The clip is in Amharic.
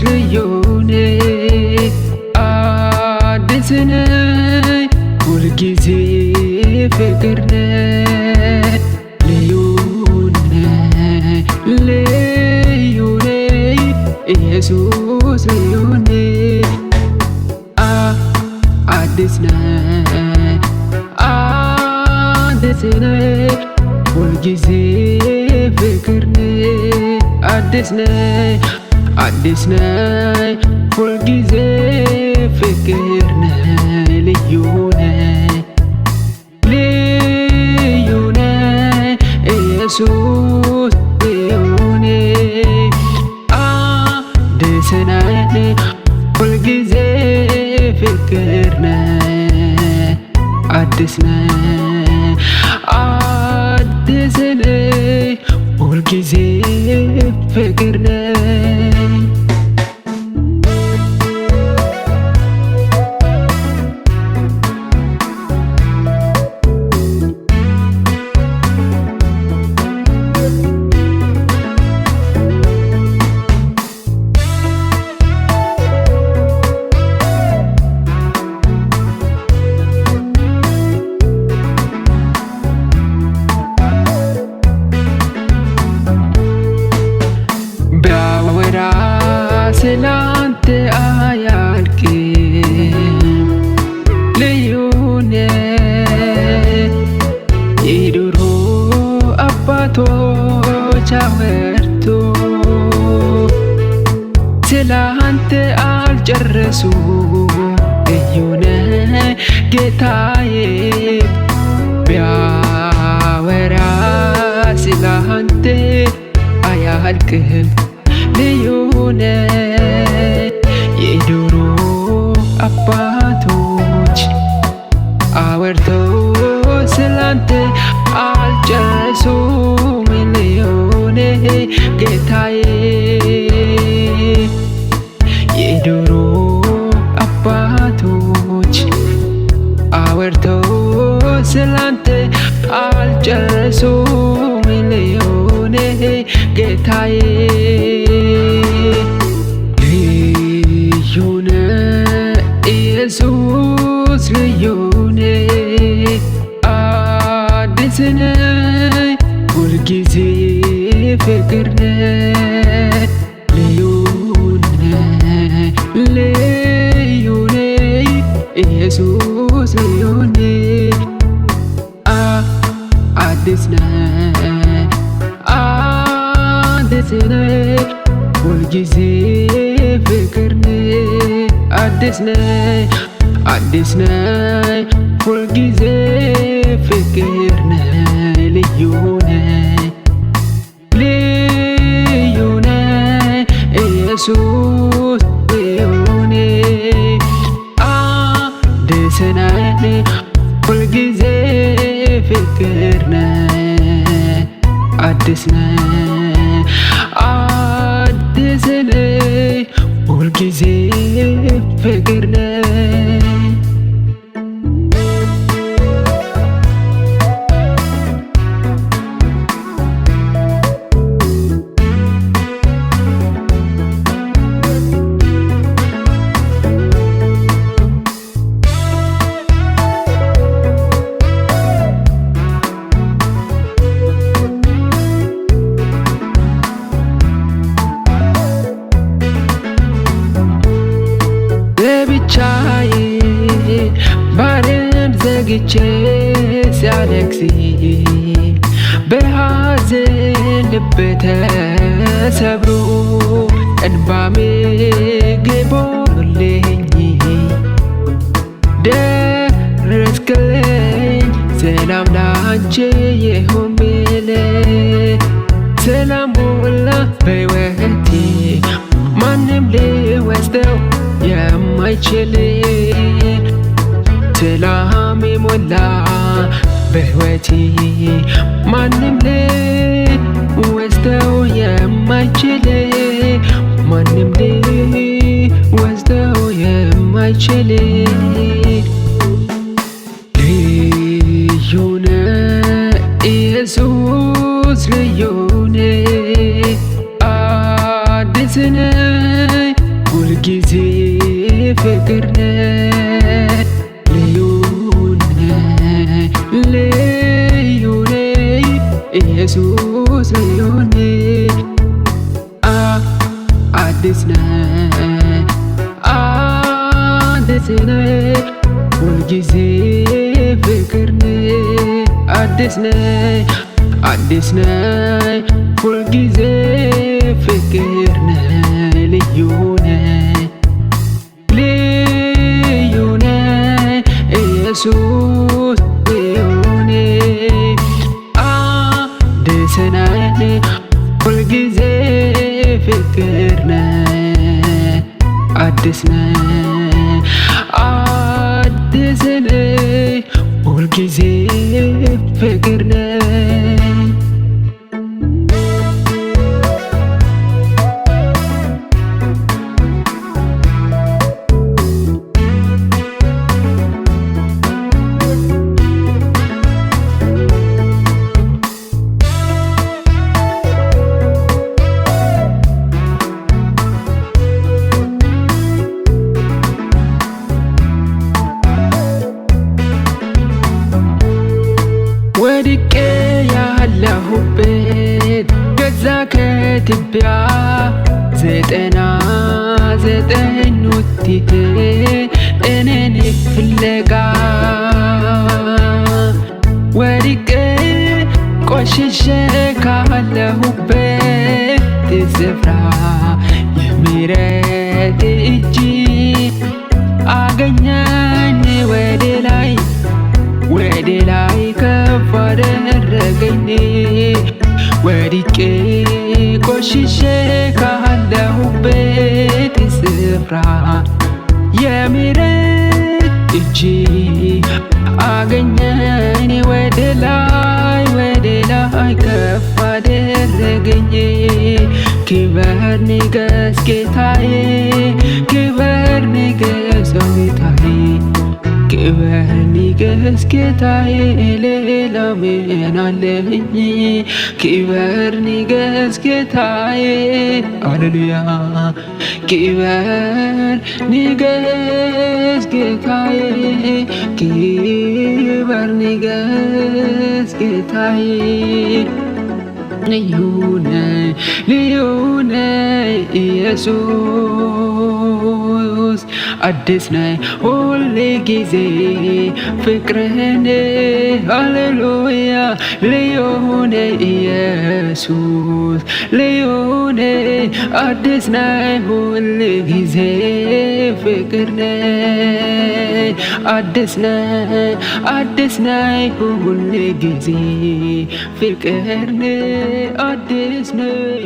ልዩ ነህ አዲስ ነህ ሁልጊዜ ፍቅር ነህ ልዩ ነህ ልዩ ነህ ኢየሱስ ልዩ ነህ አዲስ ነህ አዲስ ነህ ሁልጊዜ ፍቅር ነህ አዲስ ነህ አዲስ ነህ ሁልጊዜ ፍቅር ነህ ልዩ ነህ ልዩ ነህ ኢየሱስ ልዩ ነህ አዲስ ነህ ሁልጊዜ ፍቅር ነህ አዲስ ነህ አዲስ ነህ ሁልጊዜ ፍቅር ነህ ስላንተ አያልቅም ልዩ ነህ የድሮ አባቶች አወርቶ ስላንተ አልጨረሱ ልዩ ነህ ጌታዬ ቢያወራ ስላንተ አያልቅም ልዩ ነህ የድሮ አባቶች አወርተው ስላንተ አልጨረሱም ልዩ ነህ ጌታዬ የድሮ አባቶች አወርተው ስላንተ አልጨረሱም ልዩ ነህ ጌታዬ ኢየሱስ ልዩ ነህ አዲስ ነህ ሁልጊዜ ፍቅር ነህ ልዩ ነህ ልዩ ነህ ኢየሱስ ልዩ ነህ አዲስ ነህ አዲስ ነህ ሁልጊዜ ፍቅር ነህ አዲስ ነህ አዲስ ነህ ሁልጊዜ ፍቅር ነህ ልዩ ነህ ልዩ ነህ ኢየሱስ ልዩ ነህ አዲስ ነህ ሁልጊዜ ፍቅር ነህ አዲስ ነህ አዲስ ነህ ሁልጊዜ ፍቅር ነህ ብቻዬ ባሬን ዘግቼ ሲያለቅስ በሐዘን ልቤ ተሰብሮ እንባሜ ገቦልኝ ደረስክልኝ ሰላም ላንቺ ይሁን ብለህ ሰላም ሞላ በሕይወቴ ማንም ሊወስደው የማይችል ሰላም ሞላ በሕይወቴ ማንም ሊወስደው የማይችል ማንም ሊወስደው የማይችል ልዩ ነህ ኢየሱስ ልዩ ነህ አዲስ ነህ ኢየሱስ ልዩ ነህ አዲስ ነህ አዲስ ነህ ሁልጊዜ ፍቅር ነህ አዲስ ነህ አዲስ ነህ ሁልጊዜ ፍቅር ነህ ልዩ ነህ ልዩ ነህ ኢየሱስ ልዩ ነህ አዲስ ነህ ሁልጊዜ ፍቅር ነህ አዲስ ነህ አዲስ ነህ ሁልጊዜ ፍቅር ነህ ወድቄ ያለሁበት ገዛ ከትቢያ 99 ውጤት እኔን ፍለጋ ወድቄ ቆሽሼ ካለሁበት ስፍራ የምሕረት እጅ አገኘኝ ወደ ላይ ከፍ አደረገኝ ወድቄ ቆሽሼ ካለሁበት ስፍራ የምሕረት እጅ አገኘኝ ወደ ላይ ከፍ አደረገኝ ክበር ንገስ ጌታዬ ክበር ንገስ ጌታዬ ክበር ንገስ ጌታዬ ሌላ ምን አለኝ ክበር ንገስ ጌታዬ ሃሌሉያ ክበር ንገስ ጌታዬ ክበር ንገስ ጌታዬ ልዩ ነህ ኢየሱስ አዲስ ነህ ሁል ጊዜ ፍቅርህን ሃሌሉያ ልዩ ነህ ኢየሱስ ልዩ ነህ አዲስ ነህ ሁል ጊዜ ፍቅር ነህ አዲስ ነህ ሁል ጊዜ ፍቅር ነህ አዲስ ነህ